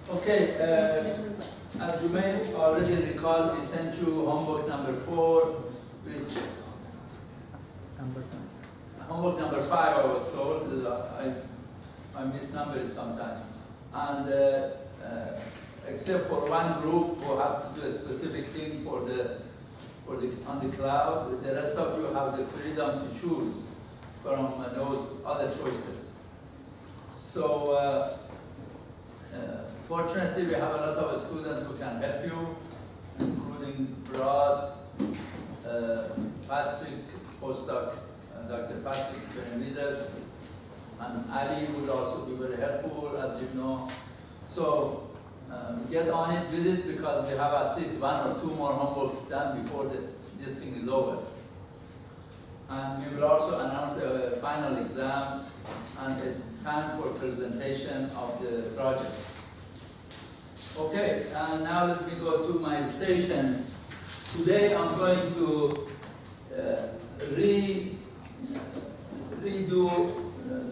Okay, as you may already recall, we sent you homework number 4, which homework number 5 I was told. I misnumbered it sometimes. And except for one group who have to do a specific thing for the on the cloud, the rest of you have the freedom to choose from those other choices. So fortunately, we have a lot of students who can help you, including Brad, Patrick, postdoc, Dr. Patrick Benavides, and Ali would also be very helpful, as you know. So get on it with it, because we have at least 1 or 2 more homeworks done before this thing is over. And we will also announce a final exam and a time for presentation of the project. Okay, and now let me go to my station. Today I'm going to redo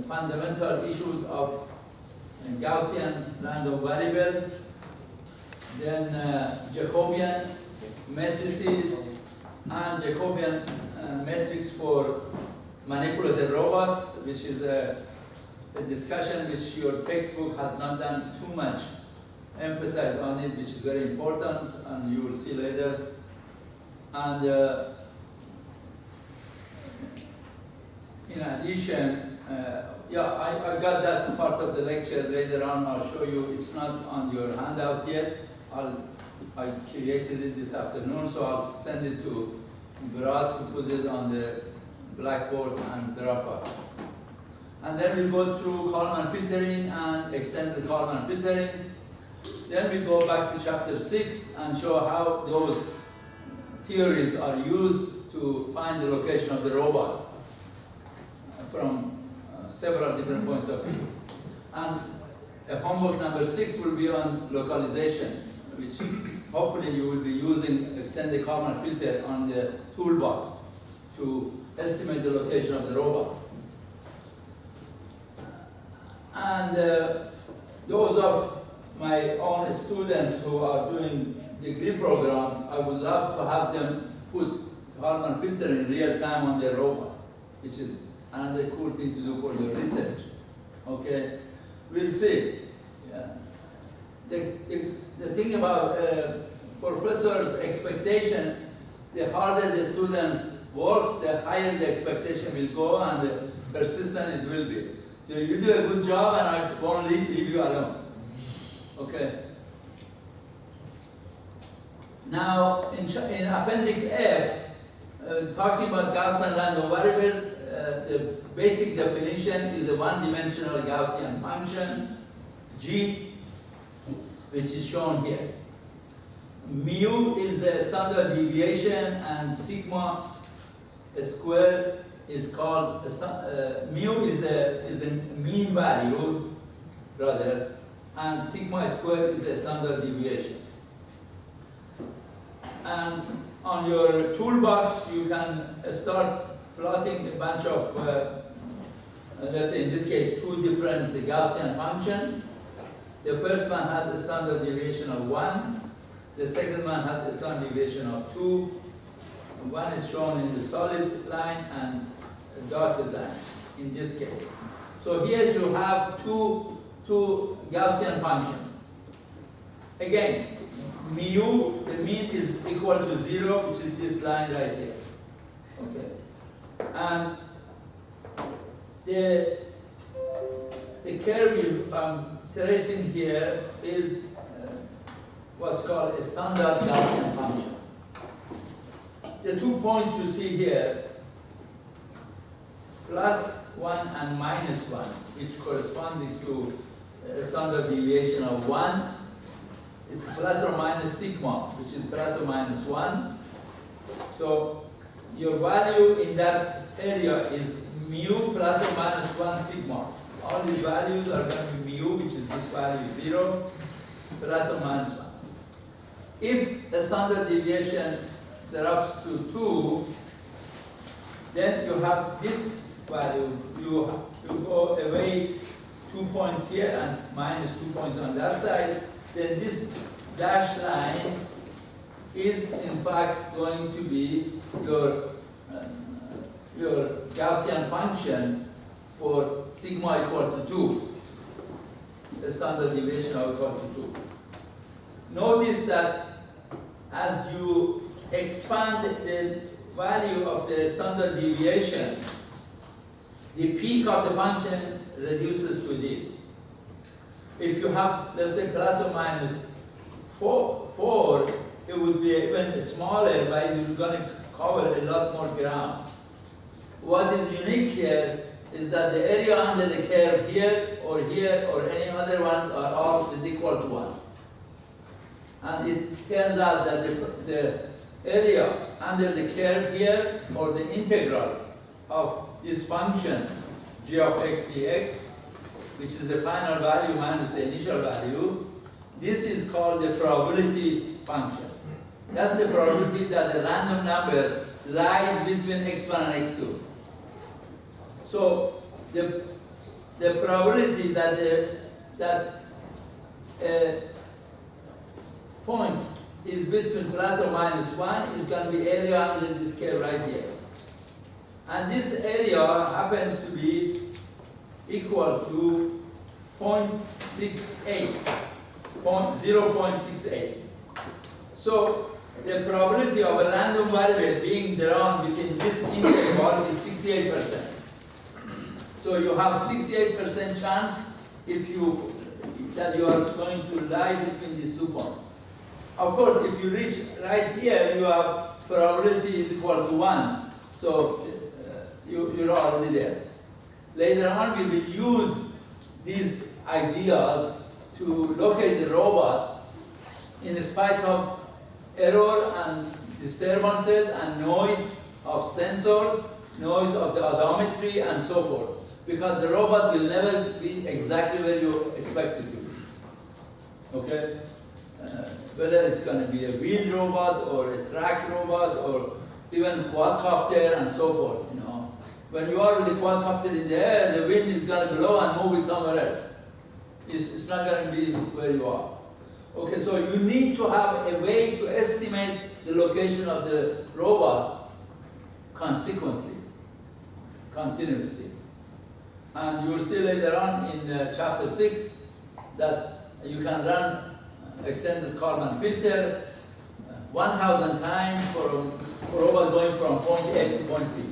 fundamental issues of Gaussian random variables, then Jacobian matrices, and Jacobian metrics for manipulated robots, which is a discussion which your textbook has not done too much emphasis on it, which is very important, and you will see later. And in addition, I got that part of the lecture later on. I'll show you. It's not on your handout yet. I created it this afternoon, so I'll send it to Brad to put it on the Blackboard and Dropbox. And then we go through Kalman filtering and extended Kalman filtering. Then we go back to chapter 6 and show how those theories are used to find the location of the robot from several different points of view. And homework number 6 will be on localization, which hopefully you will be using extended Kalman filter on the toolbox to estimate the location of the robot. And those of my own students who are doing degree programs, I would love to have them put Kalman filter in real time on their robots, which is another cool thing to do for your research. Okay, we'll see. Yeah. The thing about professor's expectation, the harder the students works, the higher the expectation will go and the persistent it will be. So you do a good job and I won't leave you alone. Okay. Now, in Appendix F, talking about Gaussian random variables, the basic definition is a one-dimensional Gaussian function, G, which is shown here. Mu is the standard deviation, and sigma squared is called, mu is the mean value, rather, and sigma squared is the standard deviation. And on your toolbox, you can start plotting a bunch of, let's say in this case, 2 different Gaussian functions. The first one has a standard deviation of 1. The second one has a standard deviation of 2. One is shown in the solid line and a dotted line in this case. So here you have two Gaussian functions. Again, mu, the mean is equal to 0, which is this line right here. Okay. And the curve I'm tracing here is what's called a standard Gaussian function. The 2 points you see here, +1 and -1, which corresponds to a standard deviation of 1, is plus or minus sigma, which is plus or minus 1. So your value in that area is mu plus or minus 1 sigma. All these values are going to be mu, which is this value 0, plus or minus 1. If the standard deviation drops to 2, then you have this value. You go away 2 points here and minus 2 points on that side. then this dashed line is in fact going to be your Gaussian function for sigma equal to 2, the standard deviation of equal to 2. Notice that as you expand the value of the standard deviation, the peak of the function reduces to this. If you have, let's say, plus or minus 4, it would be even smaller, but you're going to cover a lot more ground. What is unique here is that the area under the curve here or any other ones are all is equal to 1. And it turns out that the area under the curve here, or the integral of this function g of x dx, which is the final value minus the initial value, this is called the probability function. That's the probability that the random number lies between x1 and x2. So the probability that a point is between plus or minus 1 is going to be area under this curve right here. And this area happens to be equal to 0.68. So the probability of a random variable being drawn between this interval is 68%. So you have 68% chance that you are going to lie between these 2 points. Of course, if you reach right here, you have probability is equal to 1. So you're already there. Later on, we will use these ideas to locate the robot in spite of error and disturbances and noise of sensors, noise of the odometry, and so forth. Because the robot will never be exactly where you expect it to be. Okay? Whether it's going to be a wheeled robot or a track robot or even quadcopter and so forth. You know, when you are with the quadcopter in the air, the wind is going to blow and move it somewhere else. It's not going to be where you are. Okay, so you need to have a way to estimate the location of the robot consequently, continuously. And you'll see later on in chapter 6 that you can run extended Kalman filter 1,000 times for a robot going from point A to point B.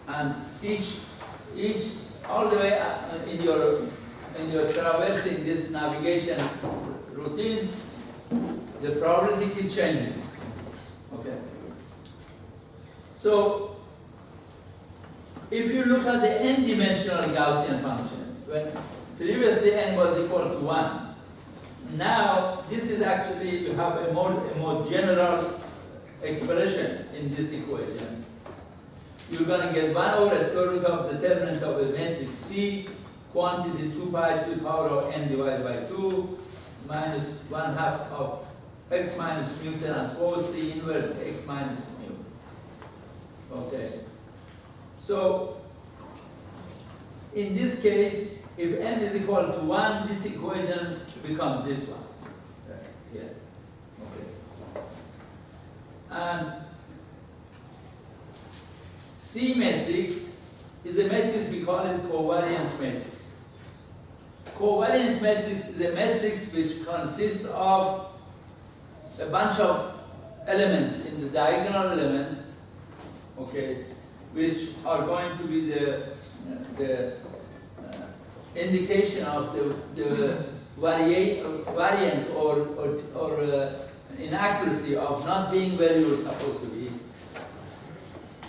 And each all the way in your traversing this navigation routine, the probability keeps changing. Okay. So if you look at the n-dimensional Gaussian function, when previously n was equal to 1, now this is actually, you have a more general expression in this equation. You're going to get 1 over square root of determinant of a matrix C, quantity 2 pi to the power of n divided by 2, minus 1/2 of x minus mu transpose C inverse x minus mu. Okay. So, in this case, if n is equal to 1, this equation becomes this one. Right here. Okay. And C matrix is a matrix, we call it covariance matrix. Covariance matrix is a matrix which consists of a bunch of elements in the diagonal element, okay, which are going to be the indication of the variance or inaccuracy of not being where you're supposed to be.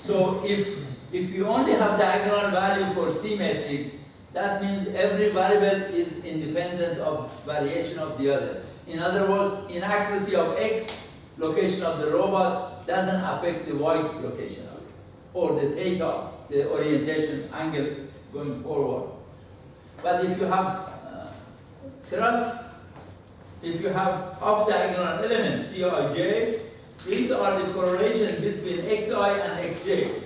So if you only have diagonal value for C matrix, that means every variable is independent of variation of the other. In other words, inaccuracy of X, location of the robot, doesn't affect the Y location of it, or the theta, the orientation angle going forward. But if you have if you have off-diagonal elements, C or J, these are the correlation between Xi and Xj.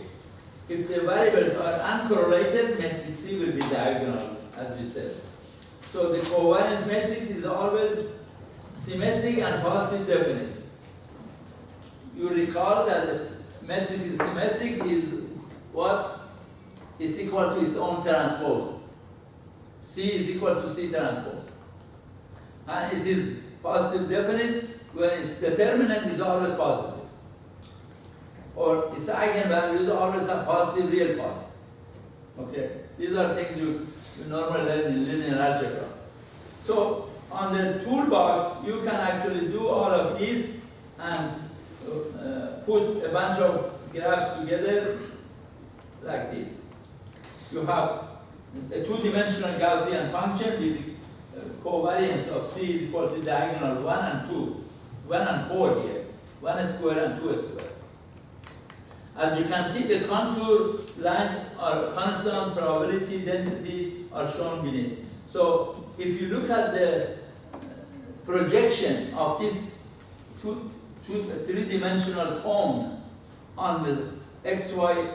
If the variables are uncorrelated, matrix C will be diagonal, as we said. So the covariance matrix is always symmetric and positive definite. You recall that the metric is symmetric is what is equal to its own transpose. C is equal to C transpose. And it is positive definite when its determinant is always positive. Or its eigenvalues always have positive real part. Okay, these are things you normally learn in linear algebra. So on the toolbox, you can actually do all of these and put a bunch of graphs together like this. You have a two-dimensional Gaussian function with covariance of C is equal to diagonal 1 and 2, 1 and 4 here, 1 square and 2 square. As you can see, the contour lines are constant, probability, density are shown beneath. So if you look at the projection of this three-dimensional cone on the XY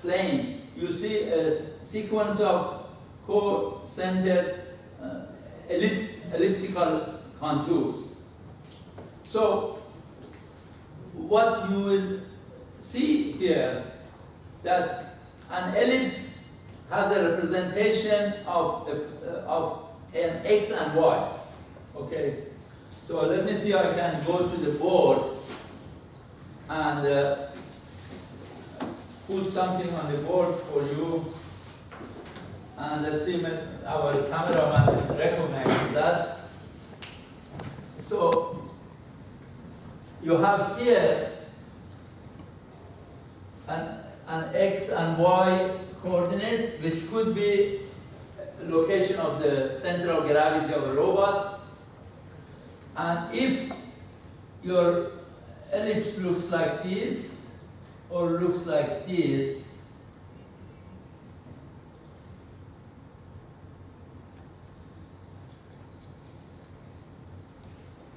plane, you see a sequence of co-centered elliptical contours. So what you will see here, that an ellipse has a representation of an x and y. Okay, so let me see if I can go to the board and put something on the board for you. And let's see if our cameraman recognizes that. So you have here an x and y coordinate, which could be location of the center of gravity of a robot. And if your ellipse looks like this or looks like this,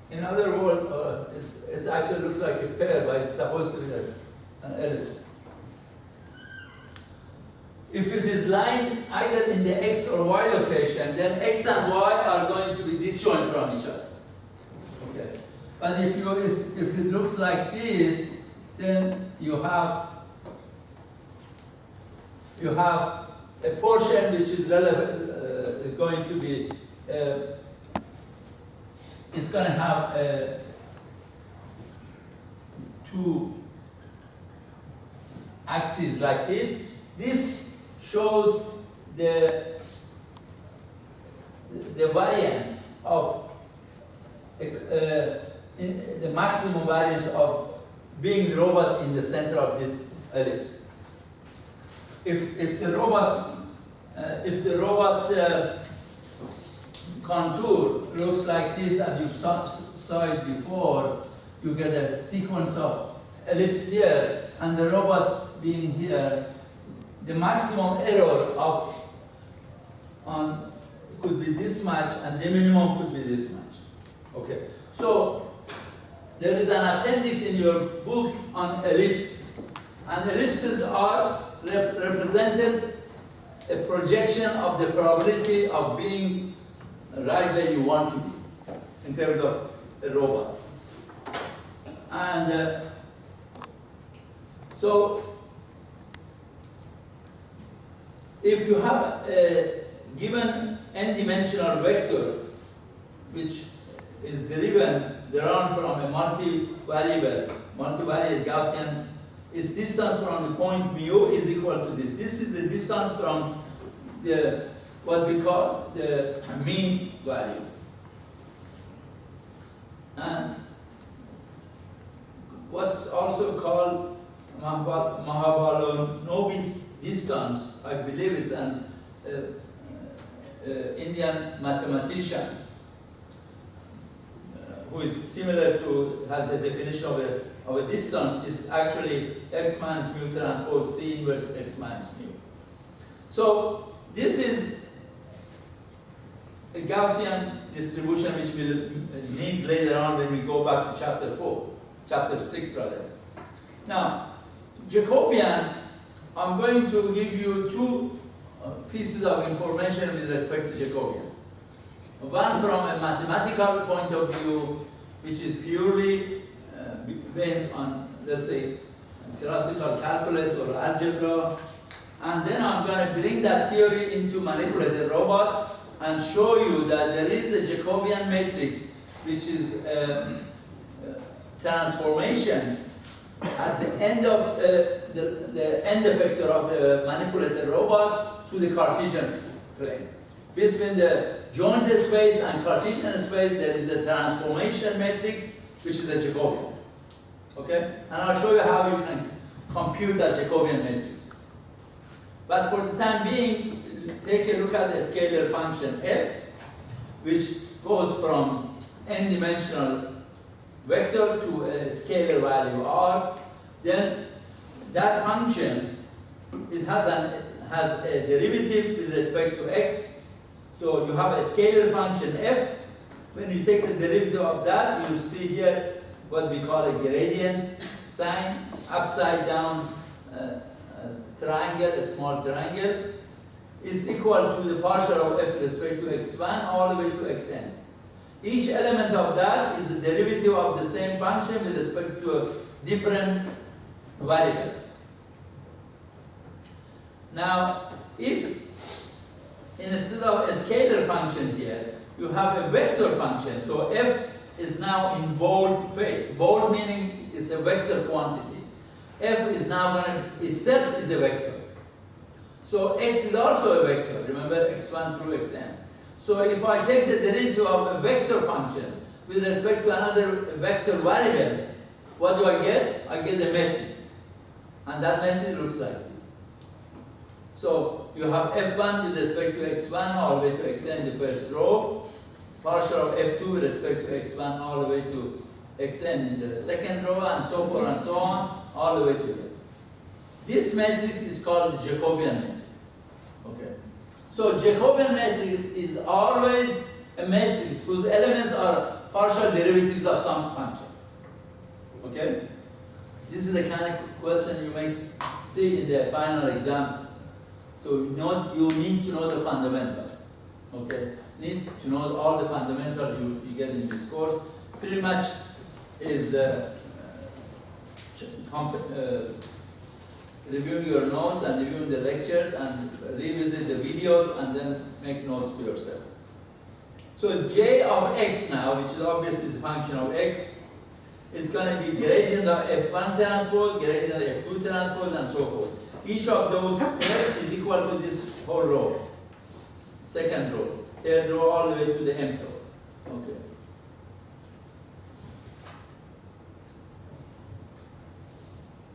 in other words, it actually looks like a pear, but it's supposed to be an ellipse. If it is lying either in the x or y location, then x and y are going to be disjoint from each other. Okay. But if it looks like this, then you have a portion which is relevant, is going to be it's going to have two axes like this. This shows the variance of the maximum variance of being the robot in the center of this ellipse. If the robot contour looks like this, as you saw it before, you get a sequence of ellipse here, and the robot being here. The maximum error could be this much, and the minimum could be this much. Okay. So there is an appendix in your book on ellipse, and ellipses are represented a projection of the probability of being right where you want to be in terms of a robot. And so if you have a given n-dimensional vector which is derived from a multivariate Gaussian, its distance from the point mu is equal to this. This is the distance from what we call the mean value. And what's also called Mahalanobis distance, I believe, is an Indian mathematician who is similar to, has a definition of a distance, is actually x minus mu transpose C inverse x minus mu. So this is a Gaussian distribution which we'll need later on when we go back to chapter 6 rather. Now, Jacobian, I'm going to give you two pieces of information with respect to Jacobian. One from a mathematical point of view, which is purely based on, let's say, classical calculus or algebra. And then I'm going to bring that theory into manipulated robot and show you that there is a Jacobian matrix, which is transformation at the end of the end effector of the manipulated robot to the Cartesian plane. Between the joint space and Cartesian space, there is a transformation matrix, which is a Jacobian. Okay? And I'll show you how you can compute that Jacobian matrix. But for the time being, take a look at the scalar function f, which goes from n-dimensional vector to a scalar value r. Then that function has a derivative with respect to x. So you have a scalar function f. When you take the derivative of that, you see here what we call a gradient sign, upside down triangle, a small triangle, is equal to the partial of f with respect to x1 all the way to xn. Each element of that is the derivative of the same function with respect to different variables. Now, if instead of a scalar function here, you have a vector function, so f is now in bold phase. Bold meaning it's a vector quantity. F is now going to, itself is a vector. So x is also a vector, remember x1 through xn. So if I take the derivative of a vector function with respect to another vector variable, what do I get? I get a matrix. And that matrix looks like this. So you have f1 with respect to x1 all the way to xn in the first row, partial of f2 with respect to x1 all the way to xn in the second row, and so forth and so on, all the way to here. This matrix is called the Jacobian matrix. Okay. So Jacobian matrix is always a matrix whose elements are partial derivatives of some function. Okay? This is the kind of question you may see in the final exam. So you need to know the fundamentals. Okay? Need to know all the fundamentals you get in this course. Pretty much is reviewing your notes and reviewing the lecture and revisit the videos and then make notes to yourself. So j of x now, which is obviously the function of x, is going to be gradient of f1 transpose, gradient of f2 transpose, and so forth. Each of those is equal to this whole row, second row, third row, all the way to the mth row. Okay.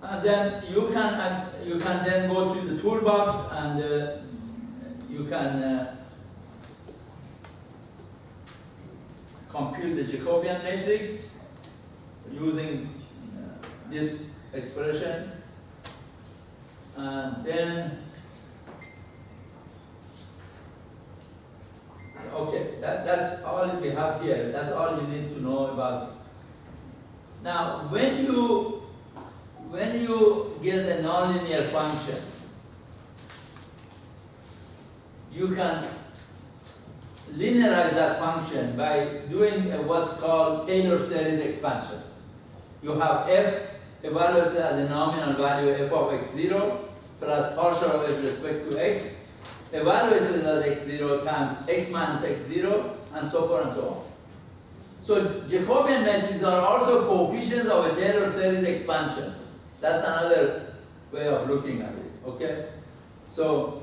And then you can then go to the toolbox and you can compute the Jacobian matrix using this expression. And then, okay, that's all we have here. That's all you need to know about. Now, when you get a nonlinear function, you can linearize that function by doing what's called Taylor series expansion. You have f evaluated at the nominal value f of x0 plus partial of f with respect to x, evaluated at x0 times x minus x0, and so forth and so on. So Jacobian matrices are also coefficients of a Taylor series expansion. That's another way of looking at it, okay? So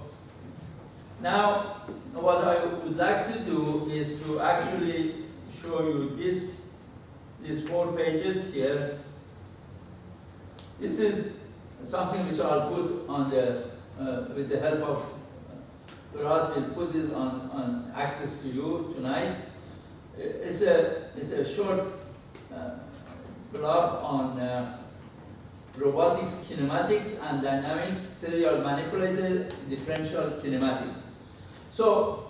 now what I would like to do is to actually show you these 4 pages here. This is something which I'll put on the, with the help of Rod, will put it on access to you tonight. It's a short blog on robotics, kinematics, and dynamics, serial manipulated differential kinematics. So,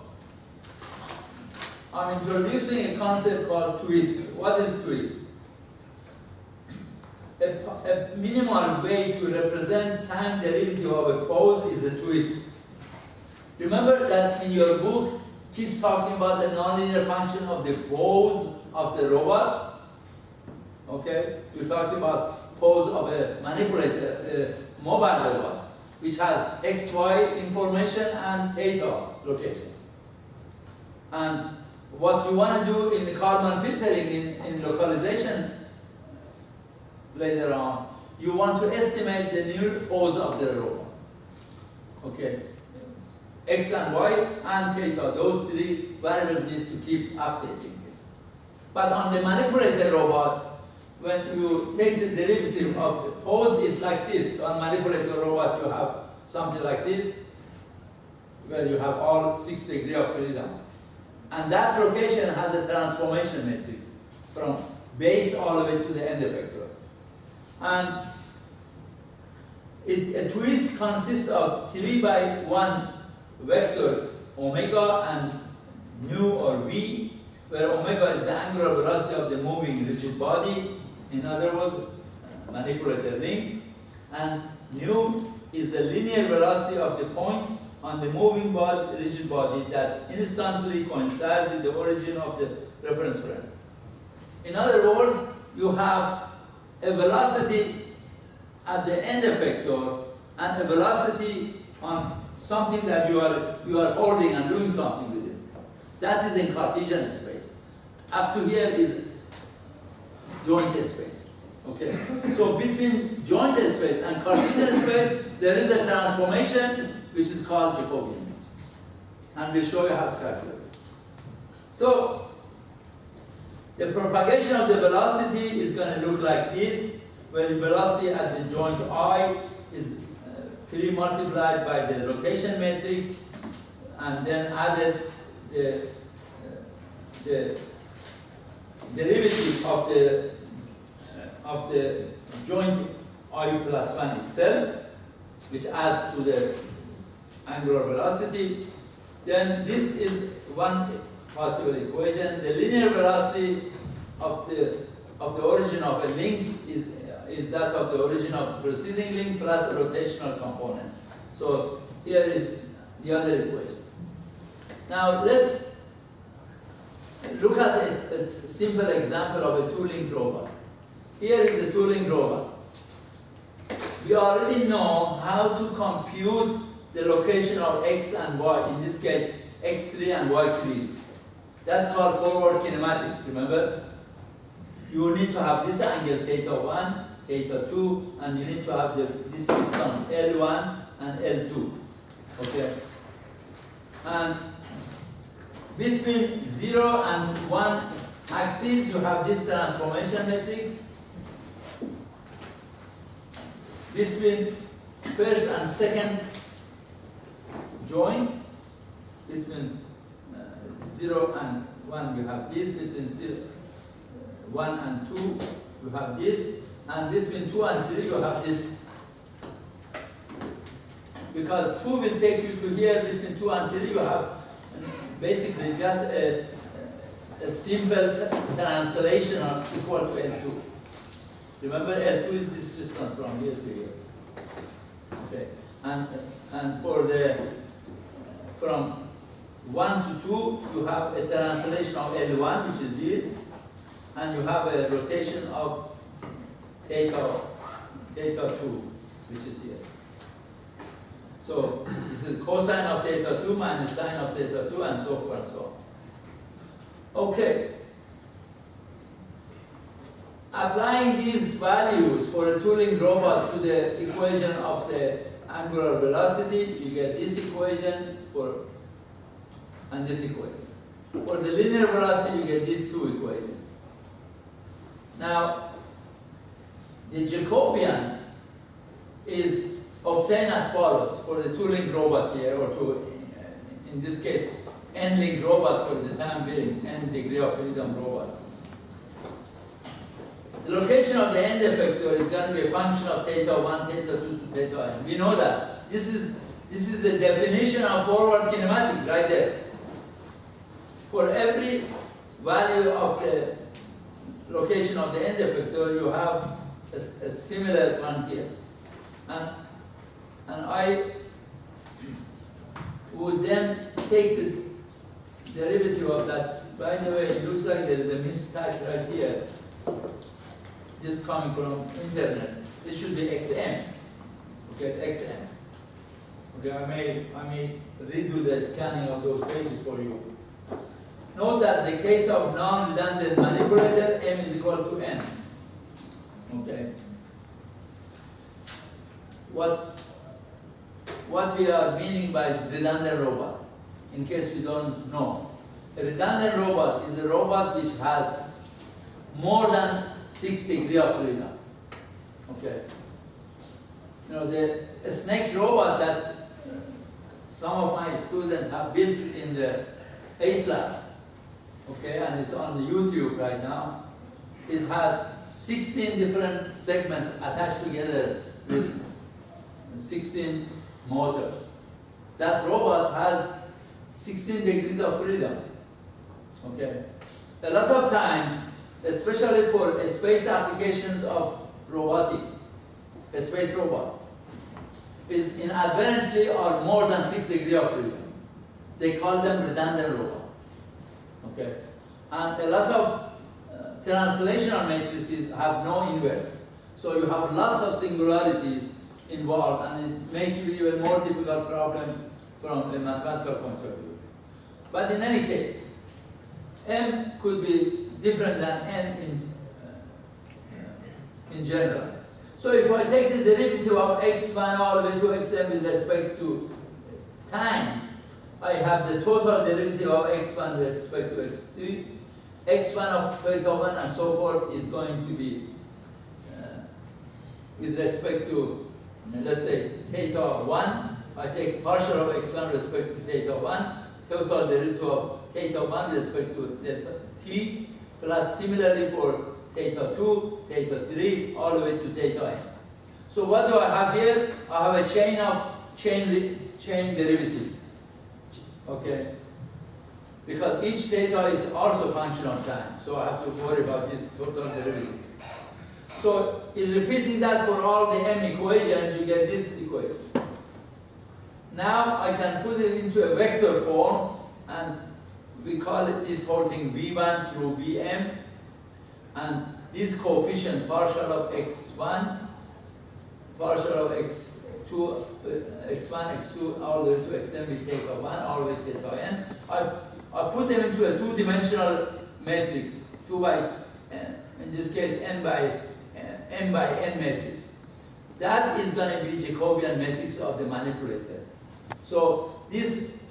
I'm introducing a concept called twist. What is twist? A minimal way to represent time derivative of a pose is a twist. Remember that in your book, keeps talking about the nonlinear function of the pose of the robot. Okay, we're talking about pose of a manipulator, a mobile robot, which has x, y information and theta location. And what you want to do in the Kalman filtering in localization later on, you want to estimate the new pose of the robot. Okay, x and y and theta, those three variables needs to keep updating it. But on the manipulated robot, when you take the derivative of the pose, it's like this. On manipulated robot, you have something like this, where you have all 6 degrees of freedom. And that location has a transformation matrix from base all the way to the end effector. And a twist consists of 3 by 1 vector omega and nu or v, where omega is the angular velocity of the moving rigid body, in other words, manipulated ring, and nu is the linear velocity of the point on the moving body, rigid body that instantly coincides with the origin of the reference frame. In other words, you have a velocity at the end effector and a velocity on something that you are holding and doing something with it. That is in Cartesian space. Up to here is joint space. Okay. So between joint space and Cartesian space, there is a transformation which is called Jacobian. And we'll show you how to calculate it. So the propagation of the velocity is going to look like this, where the velocity at the joint I is 3 multiplied by the location matrix, and then added the derivative of the joint I plus 1 itself, which adds to the angular velocity. Then this is one possible equation. The linear velocity of the origin of a link is that of the origin of the preceding link plus a rotational component. So here is the other equation. Now let's look at a simple example of a two-link robot. Here is a two-link robot. We already know how to compute the location of x and y, in this case x3 and y3. That's called forward kinematics, remember? You need to have this angle theta 1, theta 2, and you need to have this distance L1 and L2. Okay? And between 0 and 1 axes, you have this transformation matrix. Between first and second joint, between 0 and 1, you have this. Between 1 and 2, you have this. And between 2 and 3, you have this. Because 2 will take you to here. Between 2 and 3, you have basically just a simple translation of equal to L2. Remember, L2 is this distance from here to here. Okay. And for the from 1 to 2, you have a translation of L1, which is this, and you have a rotation of theta 2, which is here. So this is cosine of theta 2 minus sine of theta 2, and so forth and so on. Okay. Applying these values for a two-link robot to the equation of the angular velocity, you get this equation and this equation. For the linear velocity, you get these two equations. Now, the Jacobian is obtained as follows for the two-link robot here, or in this case, n-link robot for the time being, n degree of freedom robot. The location of the end effector is going to be a function of theta 1, theta 2 to theta n. We know that. This is the definition of forward kinematics right there. For every value of the location of the end effector, you have a similar one here. And I would then take derivative of that, by the way, it looks like there is a mistype right here. This coming from internet. This should be xm. Okay, xm. Okay, I may redo the scanning of those pages for you. Note that in the case of non-redundant manipulator, m is equal to n. Okay. What we are meaning by redundant robot, in case you don't know. A redundant robot is a robot which has more than 6 degrees of freedom. Okay. You know, the snake robot that some of my students have built in the ACE lab, okay, and it's on the YouTube right now, it has 16 different segments attached together with 16 motors. That robot has 16 degrees of freedom. Okay. A lot of times, especially for space applications of robotics, a space robot is inadvertently or more than 6 degrees of freedom. They call them redundant robot. Okay. And a lot of translational matrices have no inverse. So you have lots of singularities involved, and it makes you even more difficult problem from a mathematical point of view. But in any case, m could be different than n in general. So if I take the derivative of x1 all the way to xm with respect to time, I have the total derivative of x1 with respect to x2. x1 of theta 1 and so forth is going to be with respect to, let's say, theta 1. I take partial of x1 with respect to theta 1, total derivative of theta 1 with respect to delta t, plus similarly for theta 2, theta 3, all the way to theta n. So what do I have here? I have a chain of chain derivatives. Okay? Because each theta is also a function of time. So I have to worry about this total derivative. So in repeating that for all the m equations, you get this equation. Now I can put it into a vector form, and we call it this whole thing v1 through vm, and this coefficient partial of x1, partial of x2, x1, x2, all the way to xm with theta 1, all the way to theta n. I put them into a two-dimensional matrix, 2 by, in this case, m by n matrix. That is going to be Jacobian matrix of the manipulator. So this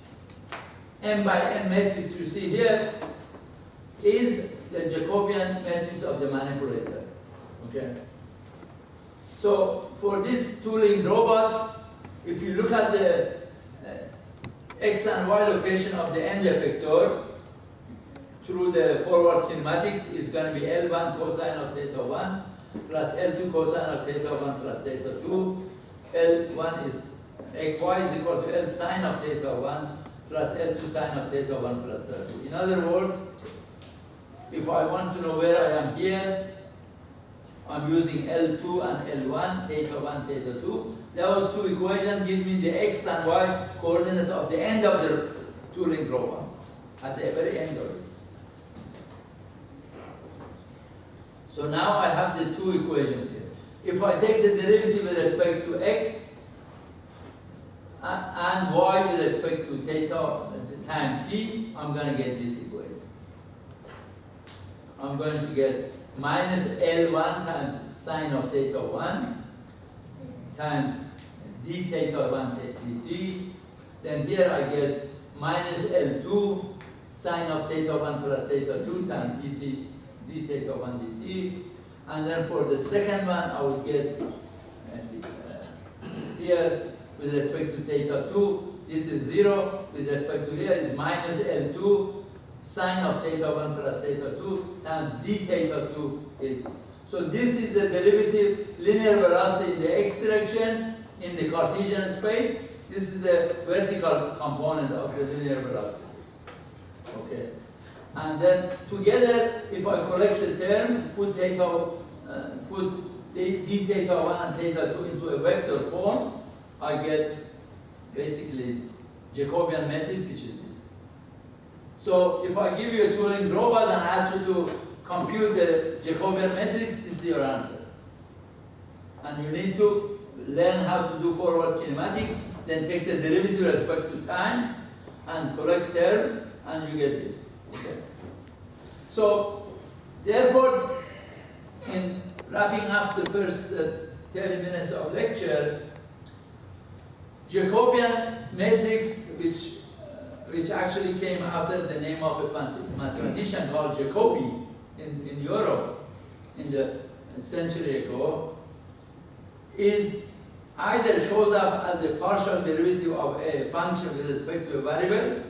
m by n matrix you see here is the Jacobian matrix of the manipulator. Okay. So for this two-link robot, if you look at the x and y location of the end effector through the forward kinematics is going to be L1 cosine of theta 1 plus L2 cosine of theta 1 plus theta 2. L1 is y is equal to L sine of theta 1 plus L2 sine of theta 1 plus theta 2. In other words, if I want to know where I am here, I'm using L2 and L1, theta 1, theta 2. Those two equations give me the x and y coordinate of the end of the two-link robot, at the very end of it. So now I have the two equations here. If I take the derivative with respect to x and y with respect to theta time t, I'm going to get this equation. I'm going to get minus L1 times sine of theta 1 times d theta 1 dt. Then here I get minus L2 sine of theta 1 plus theta 2 times dt d theta 1 dt. And then for the second one, I will get here with respect to theta 2, this is 0. With respect to here is minus L2 sine of theta 1 plus theta 2 times d theta 2 dt. So this is the derivative linear velocity in the x direction in the Cartesian space. This is the vertical component of the linear velocity. Okay. And then together, if I collect the terms, put d theta 1 and theta 2 into a vector form, I get basically Jacobian matrix, which is this. So if I give you a Turing robot and ask you to compute the Jacobian matrix, this is your answer. And you need to learn how to do forward kinematics, then take the derivative with respect to time, and collect terms, and you get this. Okay? So, therefore, in wrapping up the first 30 minutes of lecture, Jacobian matrix, which actually came after the name of a mathematician called Jacobi in Europe in the century ago, is either shows up as a partial derivative of a function with respect to a variable,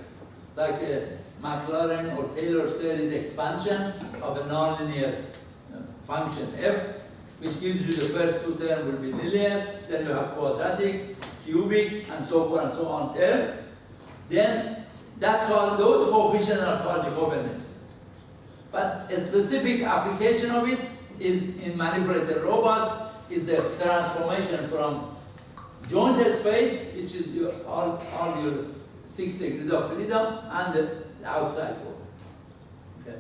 like a Maclaurin or Taylor series expansion of a nonlinear function f, which gives you the first two terms will be linear, then you have quadratic, cubic, and so forth and so on terms. Then that's called, those coefficients are called Jacobian matrices. But a specific application of it is in manipulated robots, is the transformation from joint space, which is all your 6 degrees of freedom, and the outside world. Okay.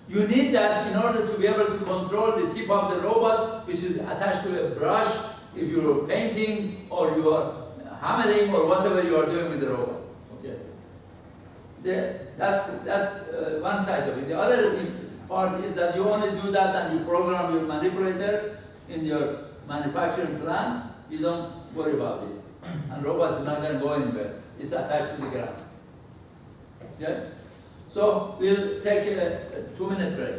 You need that in order to be able to control the tip of the robot, which is attached to a brush, if you're painting or you are hammering or whatever you are doing with the robot. Okay. That's one side of it. The other part is that you only do that and you program your manipulator in your manufacturing plant. You don't worry about it. And robot is not going to go anywhere. It's attached to the ground. Okay? So we'll take a 2-minute break.